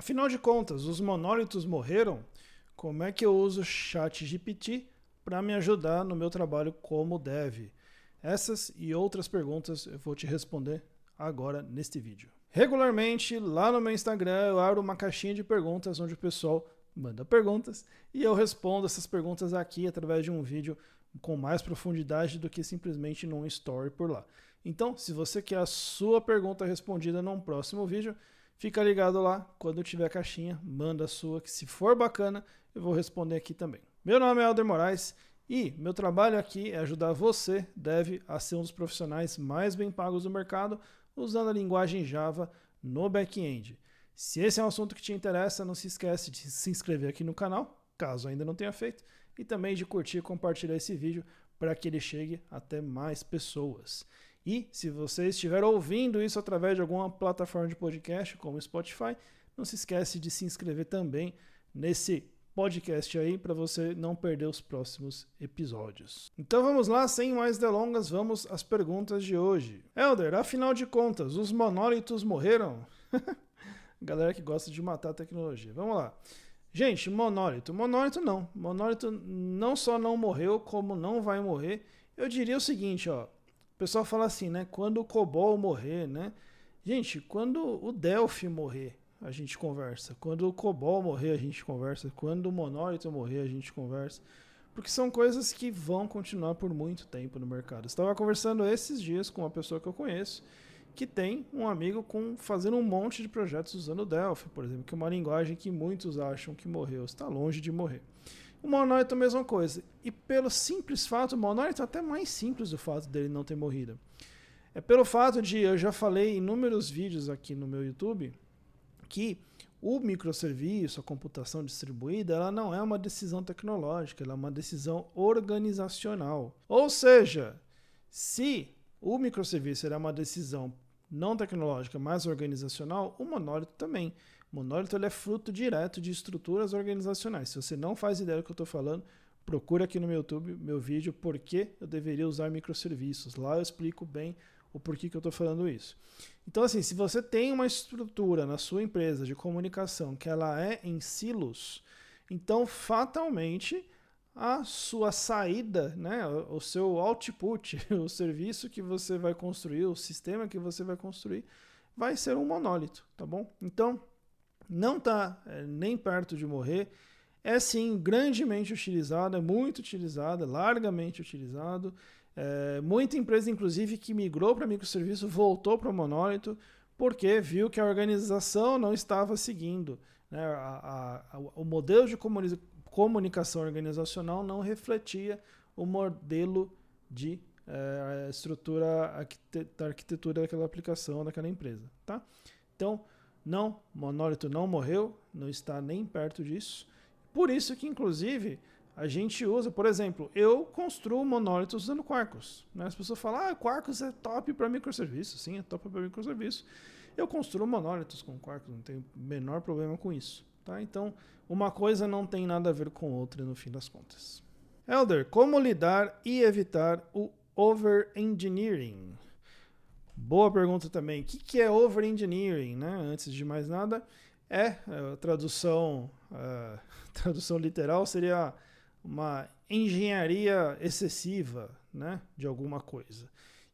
Afinal de contas, os monólitos morreram? Como é que eu uso o ChatGPT para me ajudar no meu trabalho como dev? Essas e outras perguntas eu vou te responder agora neste vídeo. Regularmente, lá no meu Instagram, eu abro uma caixinha de perguntas onde o pessoal manda perguntas e eu respondo essas perguntas aqui através de um vídeo com mais profundidade do que simplesmente num story por lá. Então, se você quer a sua pergunta respondida num próximo vídeo, fica ligado lá, quando eu tiver a caixinha, manda a sua, que se for bacana, eu vou responder aqui também. Meu nome é Helder Moraes e meu trabalho aqui é ajudar você, dev, a ser um dos profissionais mais bem pagos do mercado, usando a linguagem Java no back-end. Se esse é um assunto que te interessa, não se esquece de se inscrever aqui no canal, caso ainda não tenha feito, e também de curtir e compartilhar esse vídeo para que ele chegue até mais pessoas. E se você estiver ouvindo isso através de alguma plataforma de podcast, como Spotify, não se esquece de se inscrever também nesse podcast aí para você não perder os próximos episódios. Então vamos lá, sem mais delongas, vamos às perguntas de hoje. Helder, afinal de contas, os monólitos morreram? Galera que gosta de matar a tecnologia. Vamos lá. Gente, monólito não. Monólito não só não morreu, como não vai morrer. Eu diria o seguinte, ó. O pessoal fala assim, né? Quando o COBOL morrer, né? Gente, quando o Delphi morrer, a gente conversa. Quando o COBOL morrer, a gente conversa. Quando o monólito morrer, a gente conversa. Porque são coisas que vão continuar por muito tempo no mercado. Eu estava conversando esses dias com uma pessoa que eu conheço, que tem um amigo fazendo um monte de projetos usando o Delphi, por exemplo, que é uma linguagem que muitos acham que morreu, está longe de morrer. O monólito é a mesma coisa. E pelo simples fato, o monólito é até mais simples o fato dele não ter morrido. É pelo fato de, eu já falei em inúmeros vídeos aqui no meu YouTube, que o microserviço, a computação distribuída, ela não é uma decisão tecnológica, ela é uma decisão organizacional. Ou seja, se o microserviço era uma decisão não tecnológica, mas organizacional, o monólito também. O monólito ele é fruto direto de estruturas organizacionais. Se você não faz ideia do que eu estou falando, procura aqui no meu YouTube, meu vídeo, por que eu deveria usar microserviços. Lá eu explico bem o porquê que eu estou falando isso. Então, assim, se você tem uma estrutura na sua empresa de comunicação que ela é em silos, então fatalmente a sua saída, né, o seu output, o serviço que você vai construir, o sistema que você vai construir, vai ser um monólito, tá bom? Então, não está nem perto de morrer, é sim grandemente utilizado, é muito utilizado, é largamente utilizado. Muita empresa, inclusive, que migrou para microserviço, voltou para o monólito, porque viu que a organização não estava seguindo, né, o modelo de comunicação organizacional não refletia o modelo de estrutura da arquitetura daquela aplicação, daquela empresa. Tá? Então, não, monólito não morreu, não está nem perto disso. Por isso que, inclusive, a gente usa, por exemplo, eu construo monólitos usando Quarkus. Né? As pessoas falam, Quarkus é top para microserviço. Sim, é top para microserviço. Eu construo monólitos com Quarkus, não tenho o menor problema com isso. Tá? Então, uma coisa não tem nada a ver com outra no fim das contas. Helder, como lidar e evitar o over-engineering? Boa pergunta também. O que é over-engineering? Né? Antes de mais nada, tradução literal seria uma engenharia excessiva, né, de alguma coisa.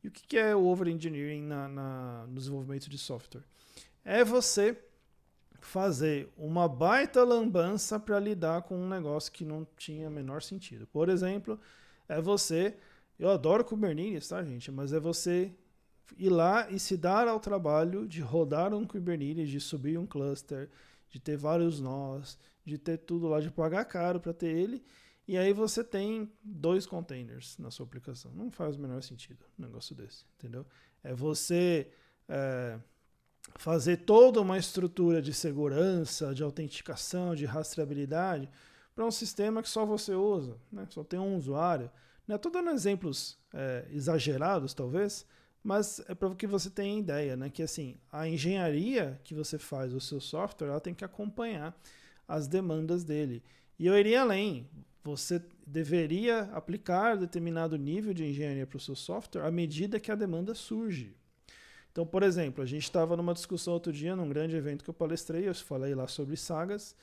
E o que é o over-engineering no desenvolvimento de software? É você fazer uma baita lambança para lidar com um negócio que não tinha menor sentido. Por exemplo, eu adoro Kubernetes, tá, gente? Mas é você ir lá e se dar ao trabalho de rodar um Kubernetes, de subir um cluster, de ter vários nós, de ter tudo lá, de pagar caro para ter ele, e aí você tem 2 containers na sua aplicação. Não faz o menor sentido um negócio desse, entendeu? É você fazer toda uma estrutura de segurança, de autenticação, de rastreabilidade para um sistema que só você usa, né? Só tem um usuário. Estou dando exemplos exagerados, talvez, mas é para que você tenha ideia, né? Que assim, a engenharia que você faz do seu software, ela tem que acompanhar as demandas dele. E eu iria além. Você deveria aplicar determinado nível de engenharia para o seu software à medida que a demanda surge. Então, por exemplo, a gente estava numa discussão outro dia, num grande evento que eu palestrei, eu falei lá sobre sagas,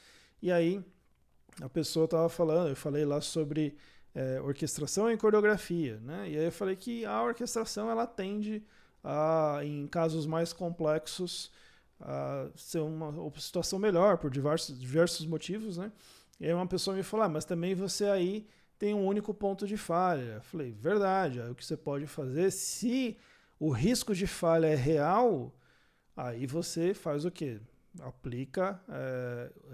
e aí a pessoa estava falando, eu falei lá sobre orquestração e coreografia, né? E aí eu falei que a orquestração ela tende a, em casos mais complexos, a ser uma situação melhor por diversos motivos, né? E aí uma pessoa me falou, mas também você aí tem um único ponto de falha. Eu falei, verdade, aí o que você pode fazer, se o risco de falha é real, aí você faz o quê? Aplica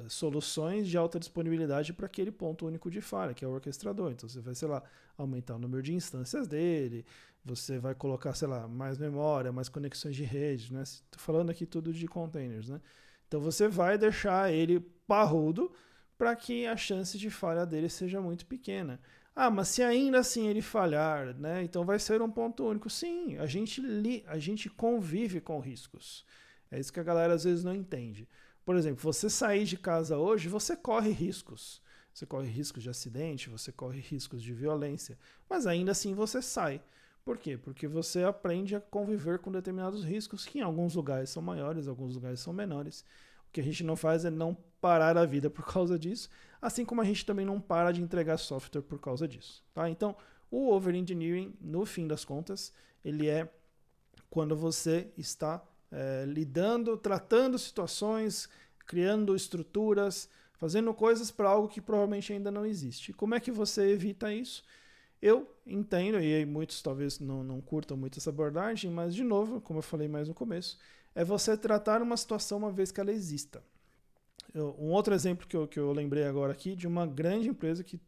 soluções de alta disponibilidade para aquele ponto único de falha, que é o orquestrador. Então você vai, sei lá, aumentar o número de instâncias dele, você vai colocar, sei lá, mais memória, mais conexões de rede, né? Estou falando aqui tudo de containers, né? Então você vai deixar ele parrudo para que a chance de falha dele seja muito pequena. Ah, mas se ainda assim ele falhar, né? Então vai ser um ponto único. Sim, a gente convive com riscos. É isso que a galera às vezes não entende. Por exemplo, você sair de casa hoje, você corre riscos. Você corre riscos de acidente, você corre riscos de violência, mas ainda assim você sai. Por quê? Porque você aprende a conviver com determinados riscos, que em alguns lugares são maiores, em alguns lugares são menores. O que a gente não faz é não parar a vida por causa disso, assim como a gente também não para de entregar software por causa disso. Tá? Então, o over-engineering, no fim das contas, ele é quando você está lidando, tratando situações, criando estruturas, fazendo coisas para algo que provavelmente ainda não existe. Como é que você evita isso? Eu entendo, e muitos talvez não curtam muito essa abordagem, mas, de novo, como eu falei mais no começo, é você tratar uma situação uma vez que ela exista. Um outro exemplo que eu lembrei agora aqui, de uma grande empresa que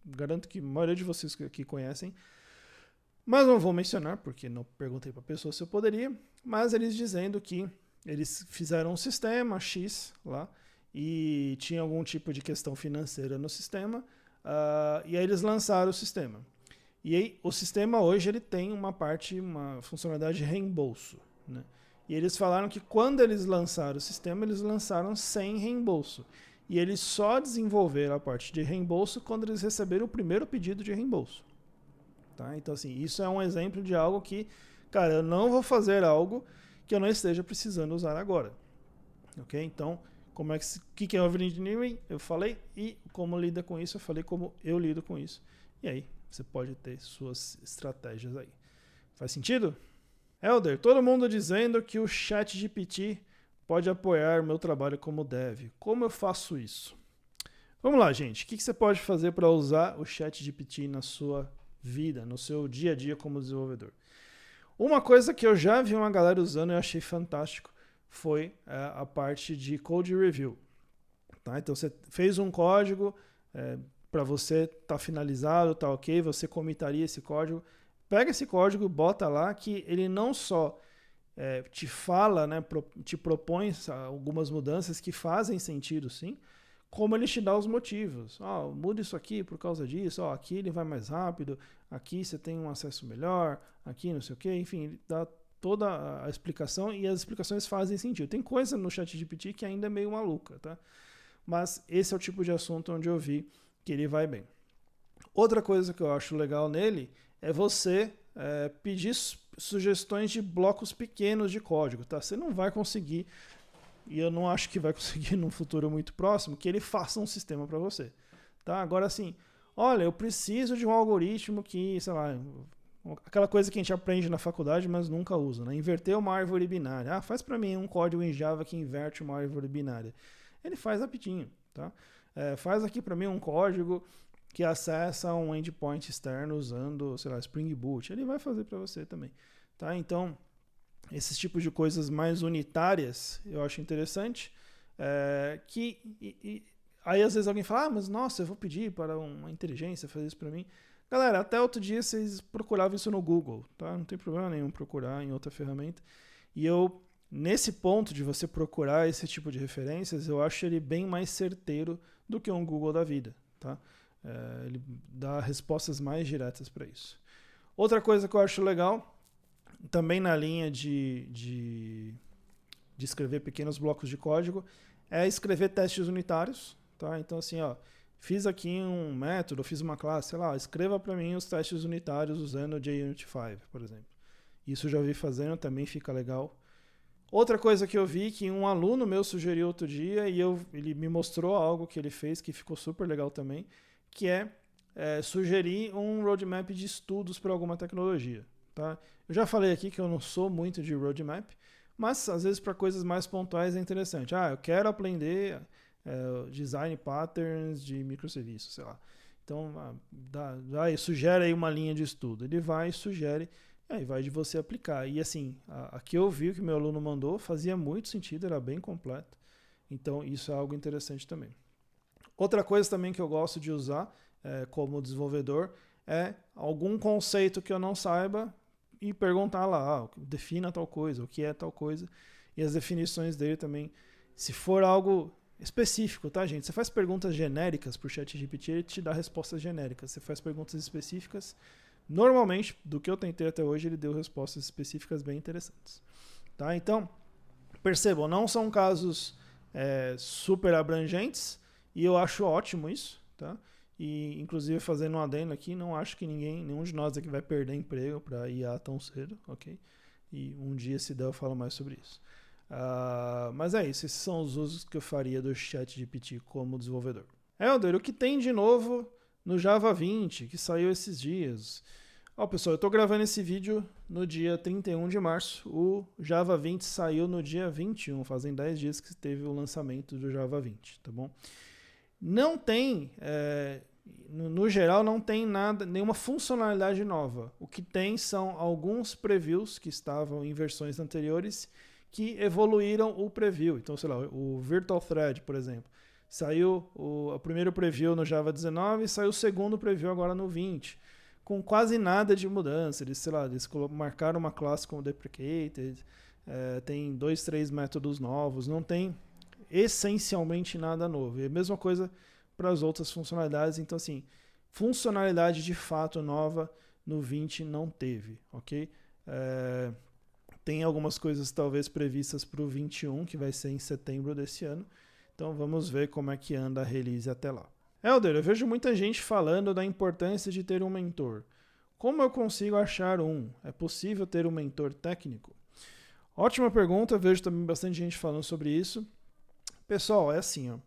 garanto que a maioria de vocês aqui conhecem, mas não vou mencionar, porque não perguntei para a pessoa se eu poderia, mas eles dizendo que eles fizeram um sistema X lá e tinha algum tipo de questão financeira no sistema, e aí eles lançaram o sistema. E aí o sistema hoje ele tem uma funcionalidade de reembolso, né? E eles falaram que quando eles lançaram o sistema, eles lançaram sem reembolso. E eles só desenvolveram a parte de reembolso quando eles receberam o primeiro pedido de reembolso. Tá? Então, assim, isso é um exemplo de algo que, cara, eu não vou fazer algo que eu não esteja precisando usar agora. Ok? Então, que é over-engineering? Eu falei. E como lida com isso? Eu falei como eu lido com isso. E aí, você pode ter suas estratégias aí. Faz sentido? Helder, todo mundo dizendo que o ChatGPT pode apoiar meu trabalho como dev. Como eu faço isso? Vamos lá, gente. O que você pode fazer para usar o ChatGPT na sua vida, no seu dia a dia como desenvolvedor? Uma coisa que eu já vi uma galera usando e eu achei fantástico foi a parte de code review. Tá? Então você fez um código, para você tá finalizado, tá ok, você comitaria esse código. Pega esse código, bota lá que ele não só te fala, né, te propõe algumas mudanças que fazem sentido, sim, como ele te dá os motivos. Muda isso aqui por causa disso, aqui ele vai mais rápido, aqui você tem um acesso melhor, aqui não sei o quê, enfim, ele dá toda a explicação e as explicações fazem sentido. Tem coisa no ChatGPT que ainda é meio maluca, tá? Mas esse é o tipo de assunto onde eu vi que ele vai bem. Outra coisa que eu acho legal nele é você pedir sugestões de blocos pequenos de código, tá? Você não vai conseguir, e eu não acho que vai conseguir num futuro muito próximo, que ele faça um sistema para você, tá? Agora, assim, olha, eu preciso de um algoritmo que, sei lá, aquela coisa que a gente aprende na faculdade, mas nunca usa, né? Inverter uma árvore binária. Faz para mim um código em Java que inverte uma árvore binária. Ele faz rapidinho, tá? Faz aqui para mim um código que acessa um endpoint externo usando, sei lá, Spring Boot. Ele vai fazer para você também, tá? Então, esses tipos de coisas mais unitárias eu acho interessante. Aí às vezes alguém fala, mas nossa, eu vou pedir para uma inteligência fazer isso para mim. Galera, até outro dia vocês procuravam isso no Google, tá? Não tem problema nenhum procurar em outra ferramenta. E nesse ponto de você procurar esse tipo de referências, eu acho ele bem mais certeiro do que um Google da vida, tá? Ele dá respostas mais diretas para isso. Outra coisa que eu acho legal, também na linha de escrever pequenos blocos de código, é escrever testes unitários, tá? Então, assim, fiz aqui um método, fiz uma classe, sei lá, escreva para mim os testes unitários usando o JUnit 5, por exemplo. Isso eu já vi fazendo, também fica legal. Outra coisa que eu vi que um aluno meu sugeriu outro dia e ele me mostrou algo que ele fez que ficou super legal também, que é sugerir um roadmap de estudos para alguma tecnologia. Tá? Eu já falei aqui que eu não sou muito de roadmap, mas às vezes para coisas mais pontuais é interessante. Eu quero aprender design patterns de microserviços, sei lá. Então, sugere aí uma linha de estudo. Ele vai e sugere, aí vai de você aplicar. E assim, aqui eu vi o que meu aluno mandou, fazia muito sentido, era bem completo. Então, isso é algo interessante também. Outra coisa também que eu gosto de usar como desenvolvedor é algum conceito que eu não saiba e perguntar lá, defina tal coisa, o que é tal coisa. E as definições dele também, se for algo específico, tá, gente? Você faz perguntas genéricas para o ChatGPT, ele te dá respostas genéricas. Você faz perguntas específicas, normalmente, do que eu tentei até hoje, ele deu respostas específicas bem interessantes. Tá? Então, percebam, não são casos super abrangentes, e eu acho ótimo isso. Tá? E, inclusive, fazendo um adendo aqui, não acho que nenhum de nós aqui vai perder emprego para IA tão cedo, ok? E um dia, se der, eu falo mais sobre isso. Mas é isso, esses são os usos que eu faria do ChatGPT como desenvolvedor. Helder, o que tem de novo no Java 20, que saiu esses dias? Pessoal, eu estou gravando esse vídeo no dia 31 de março. O Java 20 saiu no dia 21, fazem 10 dias que teve o lançamento do Java 20, tá bom? Não tem, no geral, não tem nenhuma funcionalidade nova. O que tem são alguns previews que estavam em versões anteriores que evoluíram o preview. Então, sei lá, o Virtual Thread, por exemplo. Saiu o primeiro preview no Java 19 e saiu o segundo preview agora no 20. Com quase nada de mudança. Eles marcaram uma classe como deprecated, tem 2, 3 métodos novos, não tem essencialmente nada novo. E a mesma coisa para as outras funcionalidades. Então, assim, funcionalidade de fato nova no 20 não teve, ok? Tem algumas coisas talvez previstas para o 21, que vai ser em setembro desse ano. Então vamos ver como é que anda a release até lá. Helder, eu vejo muita gente falando da importância de ter um mentor. Como eu consigo achar um? É possível ter um mentor técnico? Ótima pergunta, eu vejo também bastante gente falando sobre isso. Pessoal, é assim,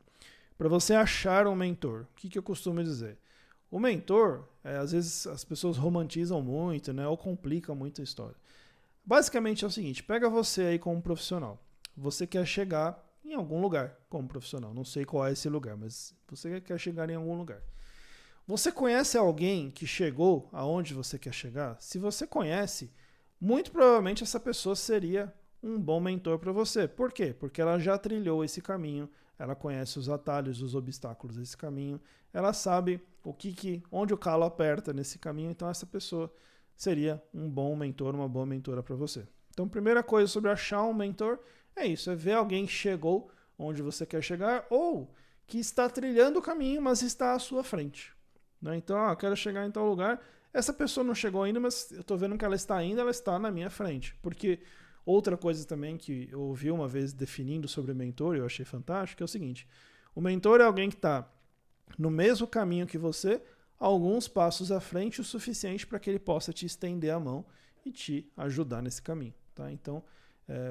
para você achar um mentor, o que eu costumo dizer? O mentor, às vezes as pessoas romantizam muito, né, ou complicam muito a história. Basicamente é o seguinte, pega você aí como profissional. Você quer chegar em algum lugar como profissional. Não sei qual é esse lugar, mas você quer chegar em algum lugar. Você conhece alguém que chegou aonde você quer chegar? Se você conhece, muito provavelmente essa pessoa seria um bom mentor para você. Por quê? Porque ela já trilhou esse caminho, ela conhece os atalhos, os obstáculos desse caminho, ela sabe onde o calo aperta nesse caminho, então essa pessoa seria um bom mentor, uma boa mentora para você. Então, primeira coisa sobre achar um mentor é isso, é ver alguém que chegou onde você quer chegar ou que está trilhando o caminho, mas está à sua frente. Né? Então, eu quero chegar em tal lugar, essa pessoa não chegou ainda, mas eu estou vendo que ela está indo, ela está na minha frente. Porque outra coisa também que eu ouvi uma vez definindo sobre o mentor, e eu achei fantástico, é o seguinte, o mentor é alguém que está no mesmo caminho que você, alguns passos à frente o suficiente para que ele possa te estender a mão e te ajudar nesse caminho. Tá? Então,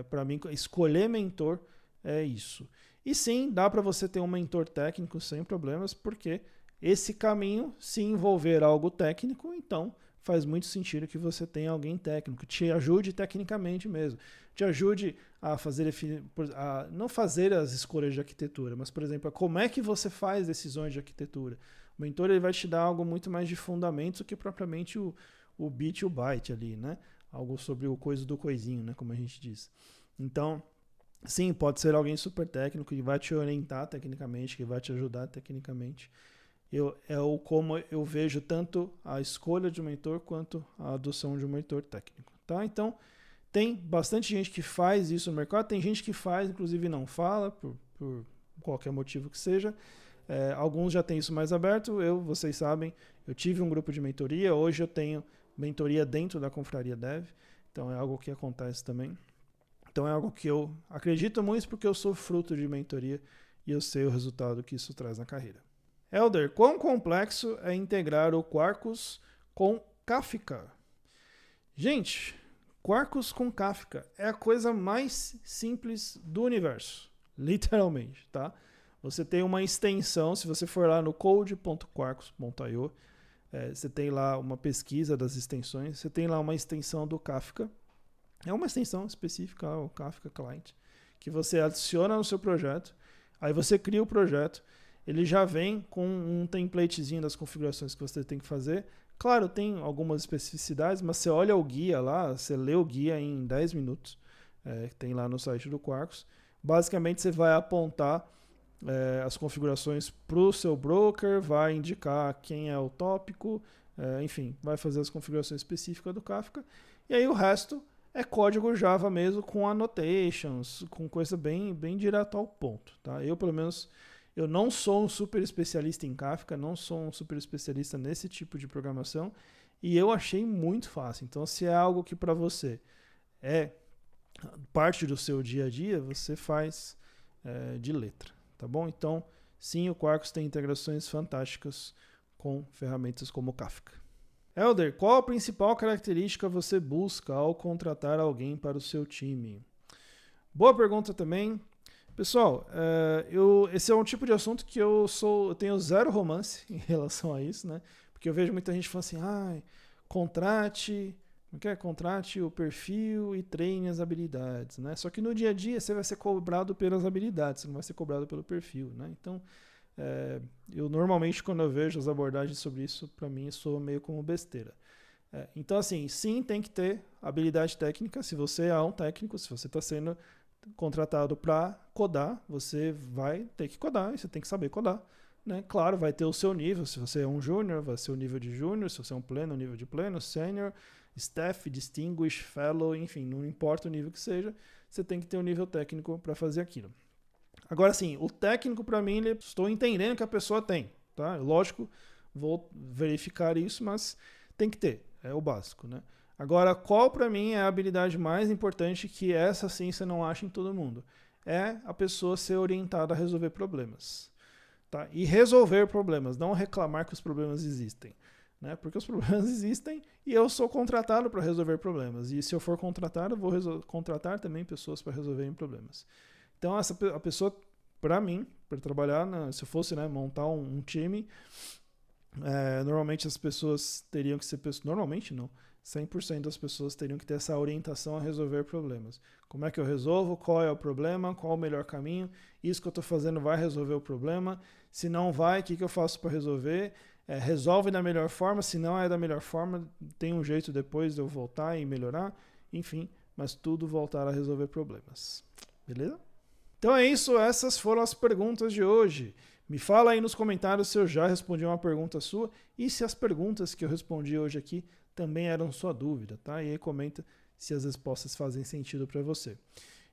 para mim, escolher mentor é isso. E sim, dá para você ter um mentor técnico sem problemas, porque esse caminho, se envolver algo técnico, então faz muito sentido que você tenha alguém técnico, te ajude tecnicamente mesmo, te ajude a fazer, não fazer as escolhas de arquitetura, mas, por exemplo, como é que você faz decisões de arquitetura. O mentor ele vai te dar algo muito mais de fundamentos do que propriamente o bit e o byte ali, né? Algo sobre o coisa do coisinho, né? Como a gente diz. Então, sim, pode ser alguém super técnico que vai te orientar tecnicamente, que vai te ajudar tecnicamente. Como eu vejo tanto a escolha de um mentor quanto a adoção de um mentor técnico. Tá? Então, tem bastante gente que faz isso no mercado, tem gente que faz, inclusive não fala, por qualquer motivo que seja. Alguns já têm isso mais aberto, vocês sabem, eu tive um grupo de mentoria, hoje eu tenho mentoria dentro da Confraria Dev, então é algo que acontece também. Então é algo que eu acredito muito porque eu sou fruto de mentoria e eu sei o resultado que isso traz na carreira. Helder, quão complexo é integrar o Quarkus com Kafka? Gente, Quarkus com Kafka é a coisa mais simples do universo, literalmente, tá? Você tem uma extensão, se você for lá no code.quarkus.io, você tem lá uma pesquisa das extensões, você tem lá uma extensão do Kafka, é uma extensão específica, o Kafka Client, que você adiciona no seu projeto, aí você cria o projeto, ele já vem com um templatezinho das configurações que você tem que fazer. Claro, tem algumas especificidades, mas você olha o guia lá, você lê o guia em 10 minutos, que tem lá no site do Quarkus. Basicamente, você vai apontar as configurações para o seu broker, vai indicar quem é o tópico, enfim, vai fazer as configurações específicas do Kafka. E aí o resto é código Java mesmo, com annotations, com coisa bem, bem direto ao ponto. Tá? Eu, pelo menos, eu não sou um super especialista em Kafka, não sou um super especialista nesse tipo de programação, e eu achei muito fácil. Então, se é algo que para você é parte do seu dia a dia, você faz de letra. Tá bom? Então, sim, o Quarkus tem integrações fantásticas com ferramentas como o Kafka. Helder, qual a principal característica você busca ao contratar alguém para o seu time? Boa pergunta também. Pessoal, esse é um tipo de assunto que eu tenho zero romance em relação a isso, né? Porque eu vejo muita gente falando assim, contrate o perfil e treine as habilidades, né? Só que no dia a dia você vai ser cobrado pelas habilidades, você não vai ser cobrado pelo perfil, né? Então, eu normalmente quando eu vejo as abordagens sobre isso, para mim soa meio como besteira. Então, assim, sim, tem que ter habilidade técnica. Se você é um técnico, se você está sendo contratado para codar, você vai ter que codar e você tem que saber codar. Né? Claro, vai ter o seu nível. Se você é um júnior, vai ser o nível de júnior. Se você é um pleno, o nível de pleno, sênior, staff, distinguished, fellow, enfim, não importa o nível que seja, você tem que ter um nível técnico para fazer aquilo. Agora, sim, o técnico, para mim, estou entendendo que a pessoa tem. Tá? Lógico, vou verificar isso, mas tem que ter. É o básico. Né? Agora, qual para mim é a habilidade mais importante que essa sim você não acha em todo mundo? É a pessoa ser orientada a resolver problemas. Tá? E resolver problemas, não reclamar que os problemas existem. Né? Porque os problemas existem e eu sou contratado para resolver problemas. E se eu for contratado, eu vou contratar também pessoas para resolverem problemas. Então, a pessoa, para mim, para trabalhar, se eu fosse montar um time, normalmente as pessoas teriam que ser pessoas. Normalmente não. 100% das pessoas teriam que ter essa orientação a resolver problemas. Como é que eu resolvo? Qual é o problema? Qual o melhor caminho? Isso que eu estou fazendo vai resolver o problema? Se não vai, o que eu faço para resolver? Resolve da melhor forma. Se não é da melhor forma, tem um jeito depois de eu voltar e melhorar. Enfim, mas tudo voltar a resolver problemas. Beleza? Então é isso. Essas foram as perguntas de hoje. Me fala aí nos comentários se eu já respondi uma pergunta sua e se as perguntas que eu respondi hoje aqui também eram sua dúvida, tá? E aí comenta se as respostas fazem sentido para você.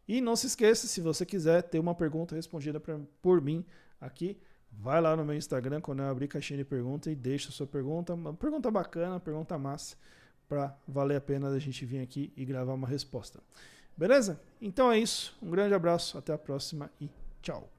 E não se esqueça, se você quiser ter uma pergunta respondida por mim aqui, vai lá no meu Instagram quando eu abrir caixinha de pergunta e deixa a sua pergunta, uma pergunta bacana, uma pergunta massa, para valer a pena a gente vir aqui e gravar uma resposta. Beleza? Então é isso, um grande abraço, até a próxima e tchau!